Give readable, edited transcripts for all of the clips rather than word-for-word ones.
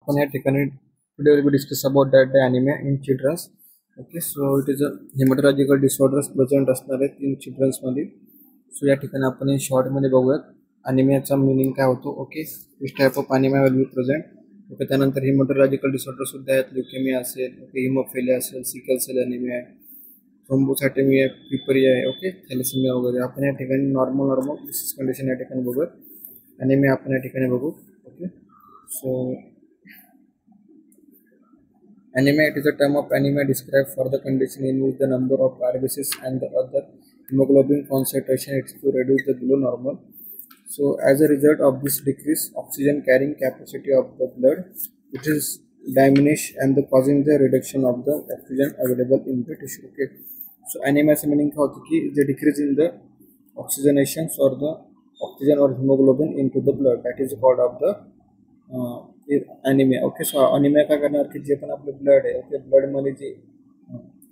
आपण या ठिकाणी today will be discuss about that the anemia in children. Okay, so it is a hematological disorders present असणार आहेत in children's मध्ये. So या ठिकाणी आपण शॉर्ट मध्ये बघूयात अनिमियाचा मीनिंग काय होतो. Okay, this type of anaemia will be present. Okay, त्यानंतर हेमॅटोलॉजिकल डिसऑर्डर सुद्धा आहेत. ल्युकेमिया असेल, ओके, हिमोफिलिया असेल, सिकल सेल अनिमिया आहे, थ्रोम्बोसायटोमिया, पिपरिया आहे, ओके, थॅलेसेमिया वगैरे. आपण या ठिकाणी नॉर्मल डिसीज कंडिशन या ठिकाणी बघूयात. अनिमिया आपण या ठिकाणी बघू. Okay, so anemia, it is a term of anemia described for the condition in which the number of RBCs and the other hemoglobin concentration is to reduce the below normal. So as a result of this decrease, oxygen carrying capacity of the blood, it is diminished and the causing the reduction of the oxygen available in the tissue. Okay, so anemia meaning how to the decrease in the oxygenation or the oxygen or hemoglobin into the blood, that is called of the anaemia. Okay, so anaemia काय करणार की जे पण आपलं blood आहे, okay, ब्लडमध्ये जे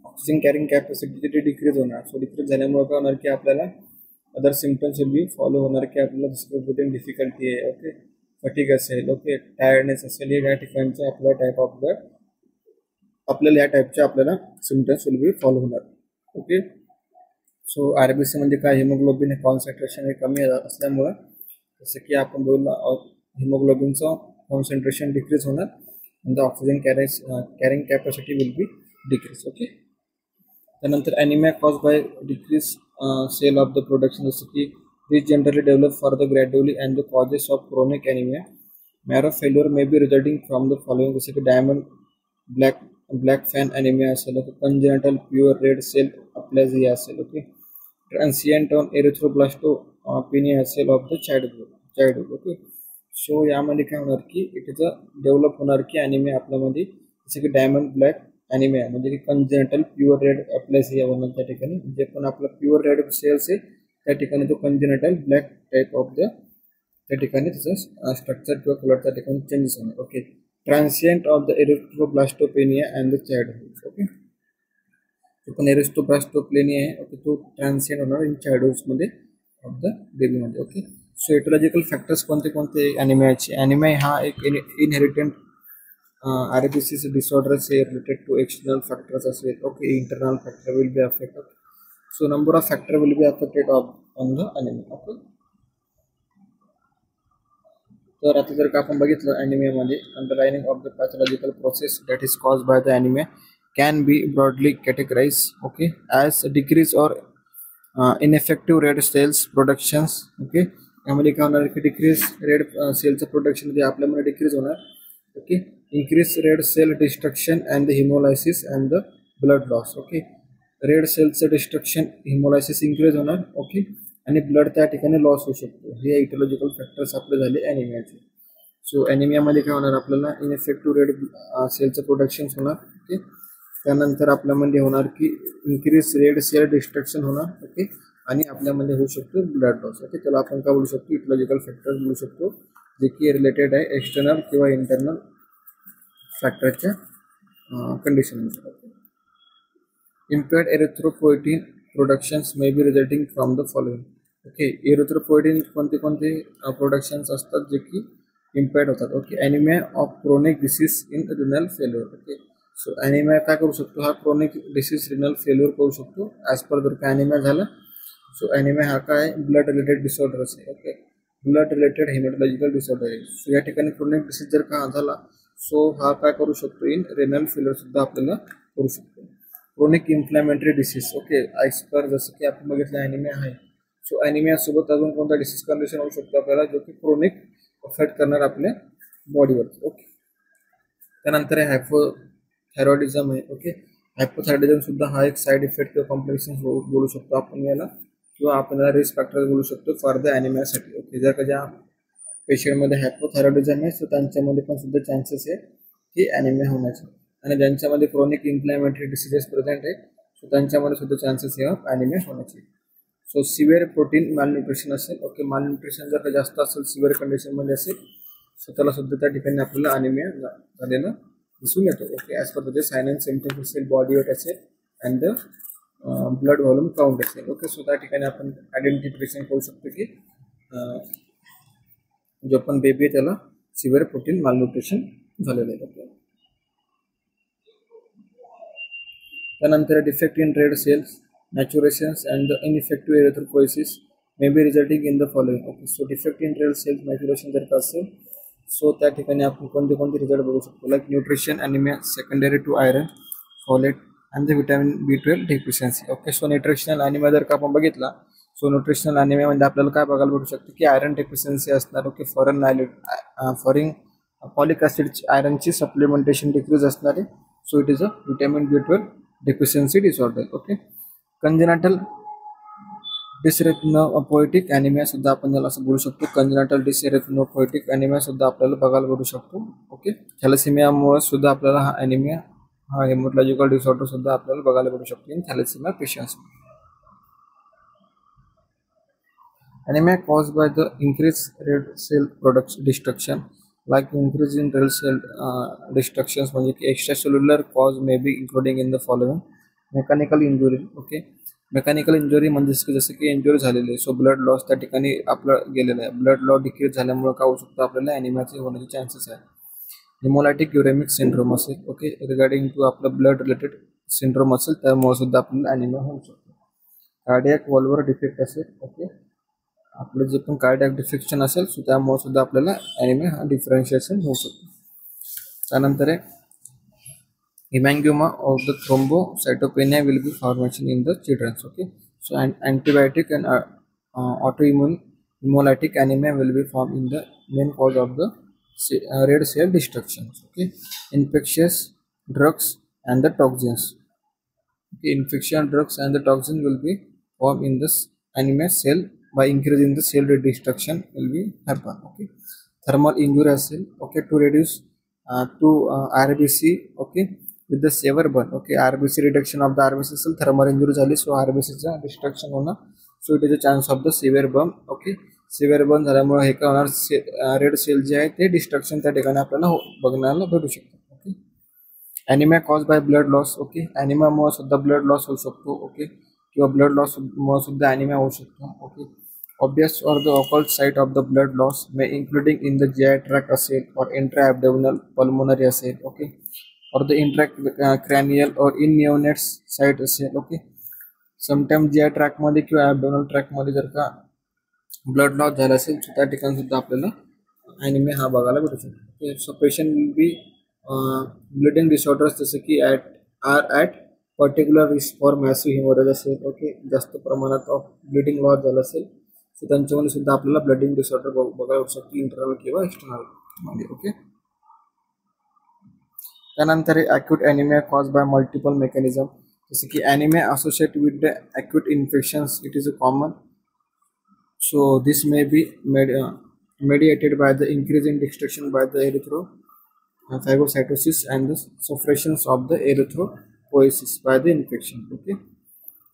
oxygen carrying capacity ते decrease होणार. सो डिक्रीज झाल्यामुळे काय होणार की आपल्याला other symptoms will be follow होणार की आपल्याला दुसरं ब्रीथिंग डिफिकल्टी आहे, ओके, फटीग असेल, ओके, टायर्डनेस असेल, या ठिकाणचं आपला टाईप ऑफ ब्लड आपल्याला या टाईपचे आपल्याला सिम्पटम्स विल बी फॉलो होणार. ओके, सो आरबीसी म्हणजे काय, हिमोग्लोबिन कॉन्सन्ट्रेशन हे कमी असल्यामुळं जसं की आपण बोललो हिमोग्लोबिनचं कॉन्सन्ट्रेशन डिक्रीज होणार आणि the oxygen carrying capacity will be decrease. Okay, त्यानंतर anaemia cause by decrease cell of the production, जसं की this generally develop for the gradually and the causes of chronic anaemia. Marrow failure may be resulting from the following, जसं की diamond black fan anaemia असेल, okay, congenital pure red cell aplasia असेल, okay, transient on erythroblastopenia असेल of the childhood. Okay, so यामध्ये काय होणार की it is develop होणार की अॅनिमिया आपल्यामध्ये, जसं की डायमंड ब्लॅक अॅनिमिया म्हणजे की कंजेनिटल प्युअर रेड अप्लेसिया म्हणून त्या ठिकाणी जे पण आपलं प्युअर रेड सेल्स आहे त्या ठिकाणी तो congenital black type of the त्या ठिकाणी त्याचं स्ट्रक्चर किंवा कलर त्या ठिकाणी चेंजेस होणार. Okay, transient of the erythroblastopenia and the childhood. Okay, तो पण एरिथ्रोब्लास्टोपेनिया आहे, ओके, तो ट्रान्सिएंट होणार इन चाइल्डहुडमध्ये ऑफ द बेबीमध्ये. ओके, सो एटोलॉजिकल फॅक्टर्स कोणते कोणते अॅनिमियाचे. अॅनिमिया हा एक इनहेरिटंट आरबीसी डिसऑर्डर्स आहे रिलेटेड टू एक्सटर्नल फॅक्टर्स असेल, okay, internal factor will be affected. So number of factor will be affected on the anaemia. Okay, तर आता जर का आपण बघितलं अॅनिमियामध्ये underlining of the pathological process that is cause by the anaemia can be broadly categorize, okay, as decrease or ineffective red cells productions. Okay, यामध्ये काय होणार की डिक्रीज रेड सेलचं प्रोडक्शन जे आपल्यामध्ये डिक्रीज होणार. Okay, increase red cell destruction and the haemolysis and the blood loss. Okay, red सेलचं destruction haemolysis increase होणार, okay, आणि ब्लड त्या ठिकाणी लॉस होऊ शकतो. हे इटोलॉजिकल फॅक्टर्स आपले झाले ॲनिमियाचे. सो ॲनिमियामध्ये काय होणार आपल्याला इनएफेक्टिव्ह रेड सेलचं प्रोडक्शन होणार. ओके, त्यानंतर आपल्यामध्ये होणार की इन्क्रीज रेड सेल डिस्ट्रक्शन होणार, ओके, आणि आपल्यामध्ये होऊ शकतो ब्लड लॉस. ओके, त्याला आपण काय बोलू शकतो, इटोलॉजिकल फॅक्टर्स बोलू शकतो जे की रिलेटेड आहे एक्सटर्नल किंवा इंटरनल फॅक्टरच्या कंडिशननुसार. Impaired erythropoietin productions may be resulting from the following. Okay, erythropoietin कोणते कोणते प्रोडक्शन्स असतात जे की इम्पेअर्ड होतात. Okay, anaemia of chronic disease in renal failure. Okay, so anaemia काय करू शकतो, हा क्रोनिक डिसीज रिनल फेल्युअर करू शकतो ॲज पर जर का अॅनिमिया झाला. सो अॅनिमिया हा काय ब्लड रिलेटेड डिसऑर्डर्स आहे. ओके, ब्लड रिलेटेड हेमॅटोलॉजिकल डिसऑर्डर आहे. सो या ठिकाणी क्रोनिक डिसीज जर का झाला सो हा काय करू शकतो इन रेनल फेल्युअर सुद्धा आपल्याला करू शकतो. क्रोनिक इन्फ्लॅमेटरी डिसीज, ओके, आयस्पर जसं की आपण बघितलं अॅनिमिया आहे. सो अॅनिमिया सोबत अजून कोणता डिसीज कंडिशन होऊ शकतो आपल्याला जो की क्रोनिक अफेक्ट करणार आपल्या बॉडीवर. ओके, त्यानंतर आहे हायपोथायरॉइडिझम आहे. ओके, हायपोथायरॉइडिझम सुद्धा हा एक साईड इफेक्ट किंवा कॉम्प्लिकेशन बोलू शकतो आपण याला, किंवा आपण याला रिस्क फॅक्टर बोलू शकतो फॉर द अॅनिमियासाठी. ओके, जर का ज्या पेशंटमध्ये हायपोथायरॉइडिझम आहे सो त्यांच्यामध्ये पण सुद्धा चान्सेस आहे की अॅनिमिया होण्याचे, आणि ज्यांच्यामध्ये क्रोनिक इन्फ्लॅमेटरी डिसीजेस प्रेझेंट आहे सो त्यांच्यामध्ये सुद्धा चान्सेस आहे अॅनिमिया होण्याचे. सो सिव्हिअर प्रोटीन मालन्यूट्रिशन असेल, ओके, मालन्यूट्रिशन जर का जास्त असेल सिव्हिअर कंडिशनमध्ये असेल सो त्याला सुद्धा त्या ठिकाणी आपल्याला अॅनिमिया झालेलं दिसून येतो. Okay, as per the sign and symptoms असेल, बॉडी वेट असेल and the blood volume count असेल. ओके, सो त्या ठिकाणी आपण आयडेंटिफिकेशन करू शकतो की जो पण बेबी आहे त्याला सिव्हिअर प्रोटीन मालन्यूट्रिशन झालेले आहेत. Okay. त्यानंतर defect in red cells maturations and the ineffective erythropoiesis may be resulting in the following. Okay, so defect in red cells maturation जर का असेल सो त्या ठिकाणी आपण कोणते कोणते रिझल्ट बघू शकतो, like nutrition anaemia secondary to iron folate and the vitamin B12 deficiency. Okay, so nutritional anaemia जर का आपण बघितला सो न्यूट्रिशनल ॲनिमियामध्ये आपल्याला काय बघायला भेटू शकते की आयरन डेफिशियन्सी असणार. ओके, फॉरेन फॉलिक ॲसिडची आयरनची सप्लिमेंटेशन डिक्रीज असणार आहे. So it is a vitamin B12 deficiency disorder. Okay, congenital dyserythropoietic anaemia सुद्धा आपण याला असं बोलू शकतो. कंजेनाटल डिसरेथ्रोपोएटिक ॲनिमिया सुद्धा आपल्याला बघायला भेटू शकतो. ओके, थॅलेसेमियामुळे सुद्धा आपल्याला हा ॲनिमिया हा हेमोटॉलॉजिकल डिसऑर्डर सुद्धा आपल्याला बघायला भेटू शकतो in thalassaemia patients. Anaemia caused by the increase red cell products destruction, like increase in red cell destructions म्हणजे की extra cellular cause may be including in the following. Mechanical injury. Okay, mechanical injury म्हणजे जसं की injury झालेली आहे so blood loss त्या ठिकाणी आपलं गेलेलं आहे. ब्लड लॉस डिक्रीज झाल्यामुळे काय होऊ शकतं आपल्याला ॲनिमियाचे होण्याचे चान्सेस आहे. हिमोलायटिक युरेमिक सिंड्रोम असेल. ओके, रिगार्डिंग टू आपलं ब्लड रिलेटेड सिंड्रोम असेल त्यामुळे सुद्धा आपल्याला ॲनिमिया होऊ शकतो. कार्डियक वॉल्व्हर डिफेक्ट असेल. ओके, आपलं जे पण कार्डियक डिफेक्शन असेल सो त्यामुळे सुद्धा आपल्याला ॲनिमिया हा डिफरन्शिएशन होऊ शकतो. त्यानंतर आहे haemangioma of the thrombocytopenia will be formation in the childrens. Okay, so antibiotic and autoimmune haemolytic anaemia will be form in the main cause of the red cell destruction. Okay, infectious drugs and the toxins. Okay, infection drugs and the toxin will be form in the anaemia cell by increasing the cell destruction will be happen. Okay, thermal injury असेल. Okay, to reduce to RBC. Okay, with the severe burn. Okay, RBC reduction of the RBC असेल, thermal injury झाली so RBC चा destruction होणार. So it is a chance of the severe burn. Okay, severe burn झाल्यामुळे हे काय होणार red sale जे आहे ते डिस्ट्रक्शन त्या ठिकाणी आपल्याला बघण्याला भेटू शकतं. Okay, anaemia cause by blood loss. Okay, ॲनिमियामुळे सुद्धा ब्लड लॉस होऊ शकतो. ओके, किंवा ब्लड लॉस मुळे सुद्धा ॲनिमिया होऊ शकतो. Okay, obvious or the occult site of the blood loss may including in the GI tract असेल or intra-abdominal pulmonary असेल. okay, or the intracranial or in neonates site असेल. okay, sometimes GI tract मध्ये किंवा abdominal tract मध्ये जर का blood loss झाला असेल तर त्या ठिकाणी सुद्धा आपल्याला ॲनिमिया हा बघायला भेटू शकतो. okay, so patient will be bleeding disorders जसे की at particular risk for massive haemorrhage असेल. ओके, जास्त प्रमाणात ऑफ ब्लिडिंग लॉस झालं असेल सो त्यांच्यामध्ये सुद्धा आपल्याला ब्लडिंग डिसऑर्डर बघायला होऊ शकतो इंटरनल किंवा एक्सटर्नल मध्ये. ओके, त्यानंतर acute anaemia cause bye multiple mechanism जसे की anaemia associate with the acute infections. It is a common. So this may be mediated by the increase in destruction by the erythrophagocytosis and the suppressions of the erythropoiesis by the infection. Okay,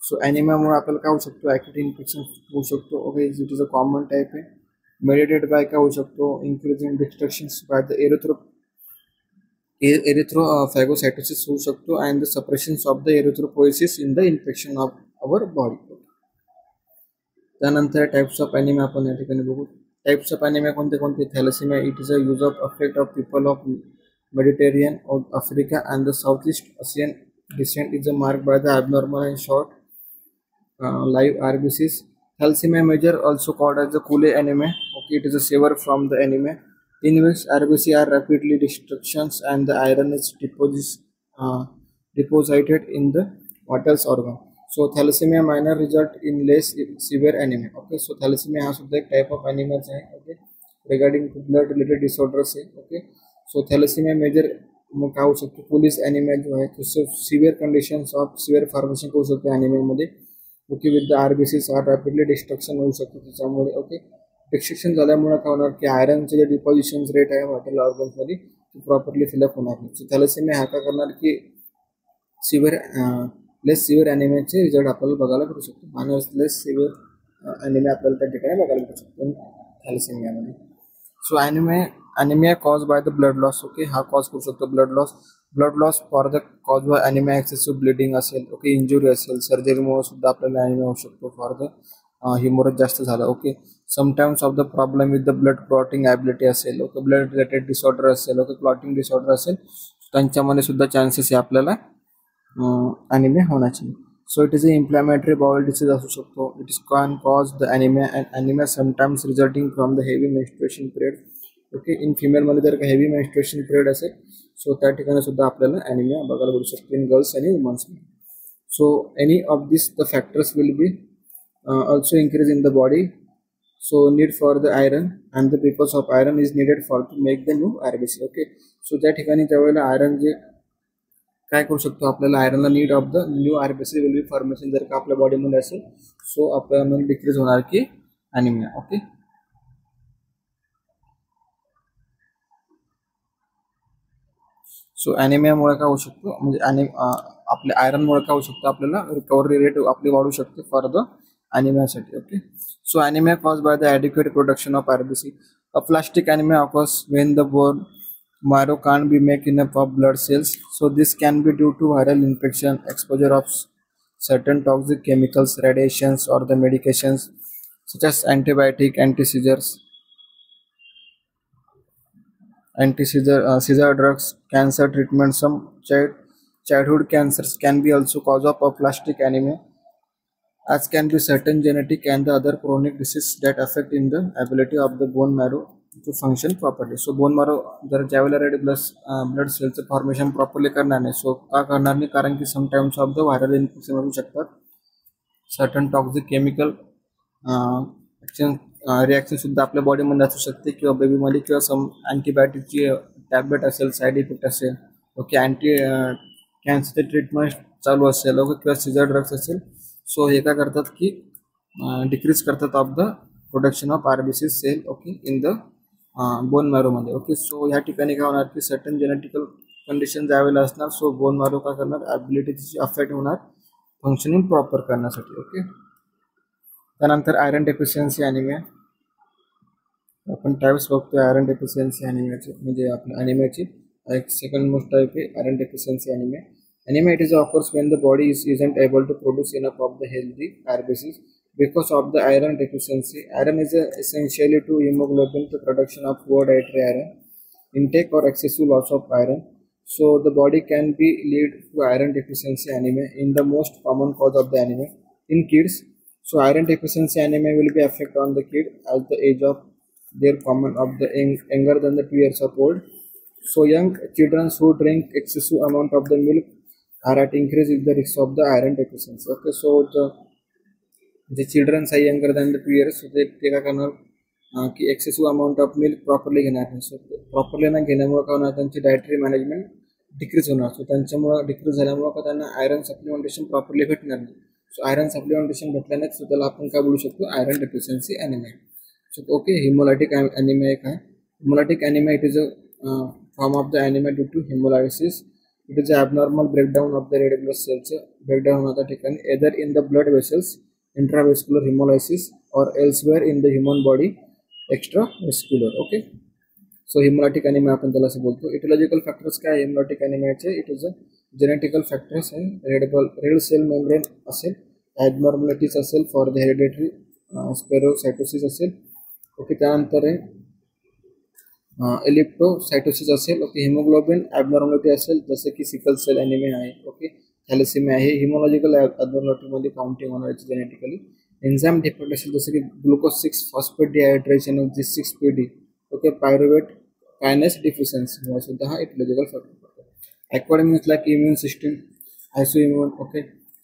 so ॲनिमियामुळे आपल्याला काय होऊ शकतो acute infection होऊ शकतो. Okay, it is a common type आहे. Mediated by काय होऊ शकतो increasing destructions by the erythrophagocytosis होऊ शकतो and the suppressions of the erythropoiesis in the infection of our body. त्यानंतर टाइप्स ऑफ ॲनिमिया आपण या ठिकाणी बघू. टाइप्स ऑफ ॲनिमिया कोणते कोणते. Thalassaemia it is a use of affect of people of Mediterranean of Africa and the south east Asian descent is marked by the abnormal and short live RBCs. Thalassemia major also called as the Cooley anemia. Okay, it is a severe from the anemia in which RBC are rapidly destructions and the iron is deposited in the vital organ. So thalassemia minor result in less severe anemia. Okay, so thalassemia has the type of anemia है. Okay, regarding to blood related disorders है. Okay, so thalassemia major मग काय होऊ शकतो police anaemia जो आहे तो severe conditions of severe formation होऊ शकते ॲनिमियामध्ये. Okay, with the RBCs are rapidly destruction होऊ शकते त्याच्यामुळे. ओके, डिस्ट्रक्शन झाल्यामुळे काय होणार की आयरनचे जे डिपॉझिशन रेट आहे व्हायटल ऑर्गन्समध्ये ते प्रॉपरली फिलअप होणार नाही. सो थॅलेसेमिया हा काय करणार की लेस सिव्हिअर ॲनिमियाचे रिझल्ट आपल्याला बघायला भेटू शकतो. मायनस लेस सिव्हिअर ॲनिमिया आपल्याला त्या ठिकाणी बघायला भेटू शकतो थॅलेसेमियामध्ये. So anaemia cause by the blood loss. Okay, हा कॉज करू शकतो blood loss for the cause by anaemia excessive bleeding असेल. ओके, इंजुरी असेल सर्जरीमुळे सुद्धा आपल्याला ॲनिमिया होऊ शकतो फॉर द हिमोरेज जास्त झाला. Okay, sometimes of the problem with the blood clotting ability असेल, ओके, ब्लड रिलेटेड डिसऑर्डर असेल, ओके, क्लॉटिंग डिसऑर्डर असेल, त्यांच्यामध्ये सुद्धा चान्सेस आहे आपल्याला ॲनिमिया होण्याची. So it is a inflammatory bowel disease असू शकतो. It is can cause the anaemia and anaemia sometimes resulting from the heavy menstruation period. Okay, in फिमेलमध्ये जर का हेवी मेन्स्ट्रुएशन पिरियड असेल सो त्या ठिकाणी सुद्धा आपल्याला ॲनिमिया बघायला भेटू शकतो इन गर्ल्स आणि वुमन्समध्ये. So any of this the factors will be also increase in the body, so need for the iron and the because of iron is needed for to make the new RBC. okay, so त्या ठिकाणी ज्यावेळेला iron जे काय करू शकतो आपल्याला आयरनला need of the new RBC will be formation जर का आपल्या बॉडीमध्ये असेल सो आपल्यामध्ये डिक्रीज होणार की ॲनिमिया. ओके, सो ॲनिमियामुळे काय होऊ शकतो म्हणजे आपल्या आयरनमुळे काय होऊ शकतो आपल्याला रिकव्हरी रेट आपली वाढू शकते फॉर द ॲनिमियासाठी. Okay, so anemia caused by the adequate production of RBC. Aplastic anemia occurs when the bone marrow can't be make enough of blood cells. So this can be due to viral infection, exposure of certain toxic chemicals, radiations, or the medications such as antibiotic, seizure drugs, cancer treatment. Some childhood cancers can be also cause of aplastic anemia, as can be certain genetic and the other chronic disease that affect in the ability of the bone marrow to function properly. So bone marrow जर ज्यावेळेला red blood सेलचं formation properly करणार नाही so का करणार नाही कारण की sometimes of the viral infection असू शकतात, सर्टन टॉक्सिक केमिकल रिॲक्शन सुद्धा आपल्या बॉडीमध्ये असू शकते किंवा बेबीमध्ये किंवा सम अँटीबायोटिकची टॅबलेट असेल, साईड इफेक्ट असेल, ओके, कॅन्सरचे ट्रीटमेंट चालू असेल, ओके, किंवा सीझर ड्रग्स असेल. सो हे काय करतात की डिक्रीज करतात of the production of RBC cell, okay, in the bone मॅरोमध्ये. ओके, सो ह्या ठिकाणी काय होणार की सर्टन जेनेटिकल कंडिशन ज्यावेळेला असणार सो बोन मॅरो काय करणार ॲबिलिटी तिची अफेक्ट होणार फंक्शनिंग प्रॉपर करण्यासाठी. ओके, त्यानंतर आयरन डेफिशियन्सी ॲनिमिया. आपण टाईप्स बघतोय आयरन डेफिशियन्सी ॲनिमियाची म्हणजे आपल्या ॲनिमियाची एक सेकंड मोस्ट टाईप आहे iron deficiency anaemia. Anemia it is occurs when the body isn't able to produce enough of the healthy RBCs because of the iron deficiency. Iron is essentially to hemoglobin to production of poor dietary iron intake or excessive loss of iron. So the body can be lead to iron deficiency anemia in the most common cause of the anemia in kids. So iron deficiency anemia will be affect on the kid as the age of their common of the younger than the 2 years of old. So young children who drink excessive amount of the milk are at increase in the risk of the iron deficiency. Okay, so the children are younger than the 2 years, so they काय करणार की excessive amount of milk properly घेणार नाही. So properly न घेण्यामुळे काय होणार त्यांची डायटरी मॅनेजमेंट डिक्रीज होणार. सो त्यांच्यामुळे डिक्रीज झाल्यामुळे का त्यांना आयरन सप्लिमेंटेशन प्रॉपरली भेटणार नाही. सो आयरन सप्लिमेंटेशन भेटल्याने सो त्याला आपण काय बोलू शकतो iron deficiency anaemia. So okay, haemolytic anaemia एक आहे. Haemolytic anaemia it is a form of the anaemia due to haemolysis. It is an abnormal breakdown of the red blood cells. Breakdown होता ठिकाणी either in the blood vessels, intravascular hemolysis, or elsewhere in the human body, extravascular. Okay. So hemolytic anemia आपण त्याला असं बोलतो. Etiological factors काय hemolytic anemia चे? It is a genetical factors आहे. red cell membrane असेल, abnormalities असेल for the hereditary spherocytosis असेल. ओके, त्यानंतर आहे इलेक्ट्रोसायटोसिस असेल, ओके, हिमोग्लोबिन ॲबनॉर्मॅलिटी असेल जसे की सिकल सेल ॲनिमिया आहे, ओके, थॅलेसिमिया आहे. हिमोलॉजिकल ॲबनॉर्मॅलिटीमध्ये काउंटिंग होणार याची जेनेटिकली. एन्झाईम डिफेक्ट असेल जसे की glucose 6 phosphate dehydration G6PD, okay, pyruvate kinase deficiency सुद्धा हा इटियोलॉजिकल फॅक्टर पडतो. Acquired means like immune system, isoimmune, okay,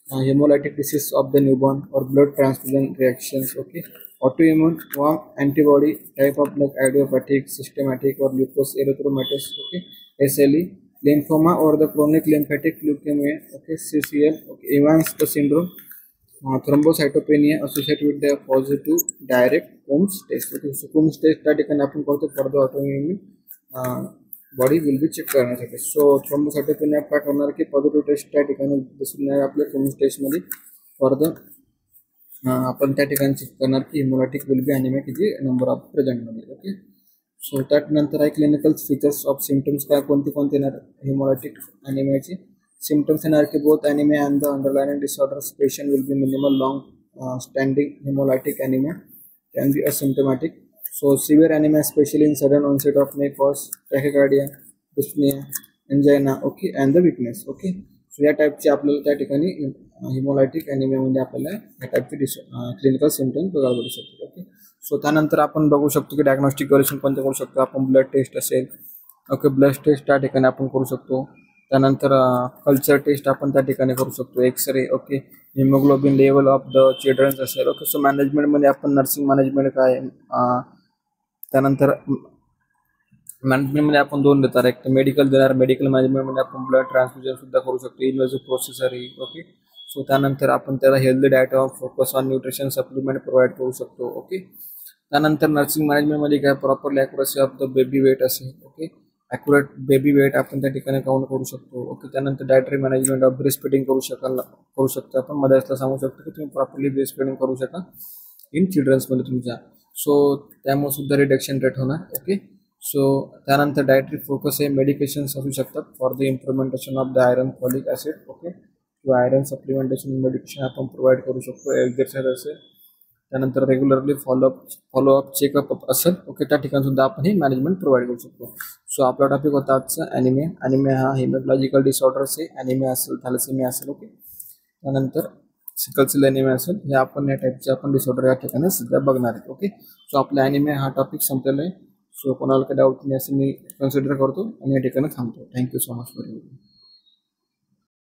hemolytic disease of the newborn or blood transfusion reactions. Okay, autoimmune warm antibody type of like idiopathic, systematic or lupus erythematosus. Okay, SLE, lymphoma or the chronic lymphatic leukemia. Okay, CCL. Okay, Evans syndrome, thrombocytopenia associated with the positive direct Coombs test. Okay, so Coombs test त्या ठिकाणी आपण करतो for the autoimmune body will be check करण्यासाठी. So thrombocytopenia काय करणार की positive taste त्या ठिकाणी दिसून नाही आपल्या कोमिस टेस्टमध्ये फॉर द आपण त्या ठिकाणी चेक करणार की हिमोलायटिक विल बी ॲनिमिया किती नंबर ऑफ प्रेझेंटमध्ये. ओके, सो त्यानंतर आहे क्लिनिकल फीचर्स ऑफ सिम्टम्स काय कोणते येणार हिमोलायटिक ॲनिमियाची. सिम्टम्स येणार की both anaemia and the underlining disorders patient will be minimal long standing hemolytic anemia can be asymptomatic. So severe anemia, especially in sudden onset of may cause tachycardia, dyspnea, angina, okay, and the weakness. Okay. So या टाईपची आपल्याला त्या ठिकाणी हिमोलायटिक ॲनिमियामध्ये आपल्याला या टाईपचे clinical symptoms बघायला भेटू शकतात. ओके. सो त्यानंतर आपण बघू शकतो की डायग्नोस्टिक क्वेश्चन कोणते करू शकतो आपण. ब्लड टेस्ट असेल, ओके, ब्लड टेस्ट त्या ठिकाणी आपण करू शकतो. त्यानंतर कल्चर टेस्ट आपण त्या ठिकाणी करू शकतो. X ray, okay, haemoglobin level of the childrens असेल. ओके. सो मॅनेजमेंटमध्ये आपण नर्सिंग मॅनेजमेंट काय, त्यानंतर मॅनेजमेंटमध्ये आपण दोन देतात. एक मेडिकल देणार, मेडिकल मॅनेजमेंटमध्ये आपण ब्लड ट्रान्सफ्युजन सुद्धा करू शकतो, इन्व्हेसिव्ह प्रोसेसर ही. ओके. सो त्यानंतर आपण त्याला healthy diet of focus on nutrition supplement provide करू शकतो. ओके. त्यानंतर नर्सिंग मॅनेजमेंटमध्ये काय properly accuracy of the baby weight असेल. ओके. ॲक्युरेट बेबी वेट आपण त्या ठिकाणी काउंट करू शकतो. ओके. त्यानंतर dietary management of breast feeding करू शकतो आपण. मध्ये असला सांगू शकतो की तुम्ही प्रॉपरली ब्रेस्ट फिडिंग करू शका इन चिल्ड्रन्समध्ये तुमच्या. सो त्यामुळे सुद्धा रिडक्शन रेट होणार. ओके. सो त्यानंतर डायटरी फोकस हे मेडिकेशन्स असू शकतात for the improvementation of the iron folic acid. Okay. किंवा आयरन सप्लिमेंटेशन मेडिकेशन आपण प्रोव्हाइड करू शकतो. एक्झरसाइज असेल, त्यानंतर रेग्युलरली फॉलोअप चेकअप असेल. ओके. त्या ठिकाणी सुद्धा आपण हे मॅनेजमेंट प्रोव्हाइड करू शकतो. सो आपला टॉपिक होता आजचा ॲनिमिया. ॲनिमिया हा हिमोलॉजिकल डिसऑर्डर्स आहे. ॲनिमिया असेल, थॅलेसेमिया असेल. ओके. त्यानंतर सिकल सेल ॲनिमिया असेल, हे आपण या टाईपचे आपण डिसऑर्डर या ठिकाणी सध्या बघणार आहेत. ओके. सो आपला ॲनिमिया हा टॉपिक संपलेला आहे. सो कोणाला काही डाऊट नाही असं मी कन्सिडर करतो आणि या ठिकाणी थांबतो. Thank you so much for you.